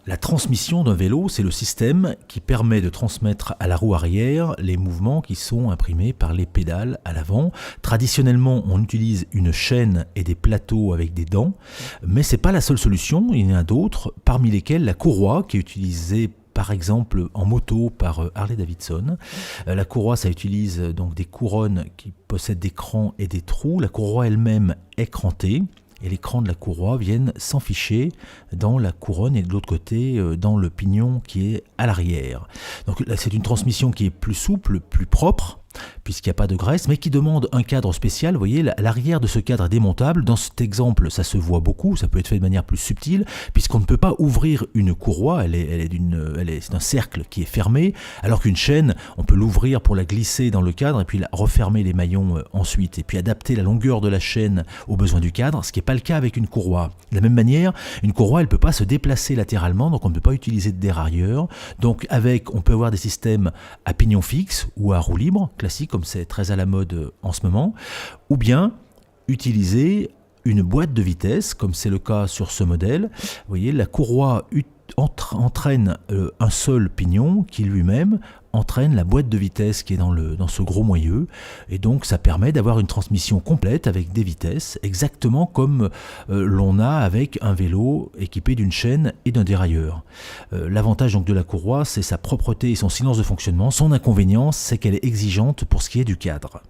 La transmission d'un vélo, c'est le système qui permet de transmettre à la roue arrière les mouvements qui sont imprimés par les pédales à l'avant. Traditionnellement, on utilise une chaîne et des plateaux avec des dents, mais ce n'est pas la seule solution, il y en a d'autres, parmi lesquelles la courroie qui est utilisée par exemple en moto par Harley-Davidson. La courroie, ça utilise donc des couronnes qui possèdent des crans et des trous. La courroie elle-même est crantée. Et les crans de la courroie viennent s'enficher dans la couronne et de l'autre côté dans le pignon qui est à l'arrière. Donc là, c'est une transmission qui est plus souple, plus propre, puisqu'il n'y a pas de graisse, mais qui demande un cadre spécial. Vous voyez, l'arrière de ce cadre est démontable. Dans cet exemple, ça se voit beaucoup, ça peut être fait de manière plus subtile, puisqu'on ne peut pas ouvrir une courroie, c'est un cercle qui est fermé, alors qu'une chaîne, on peut l'ouvrir pour la glisser dans le cadre et puis refermer les maillons ensuite, et puis adapter la longueur de la chaîne aux besoins du cadre, ce qui n'est pas le cas avec une courroie. De la même manière, une courroie, elle ne peut pas se déplacer latéralement, donc on ne peut pas utiliser de dérailleur. Donc on peut avoir des systèmes à pignon fixe ou à roue libre, classique, comme c'est très à la mode en ce moment, ou bien utiliser une boîte de vitesse, comme c'est le cas sur ce modèle. Vous voyez, la courroie entraîne un seul pignon qui lui-même entraîne la boîte de vitesse qui est dans ce gros moyeu, et donc ça permet d'avoir une transmission complète avec des vitesses, exactement comme l'on a avec un vélo équipé d'une chaîne et d'un dérailleur. L'avantage donc de la courroie, c'est sa propreté et son silence de fonctionnement. Son inconvénient, c'est qu'elle est exigeante pour ce qui est du cadre.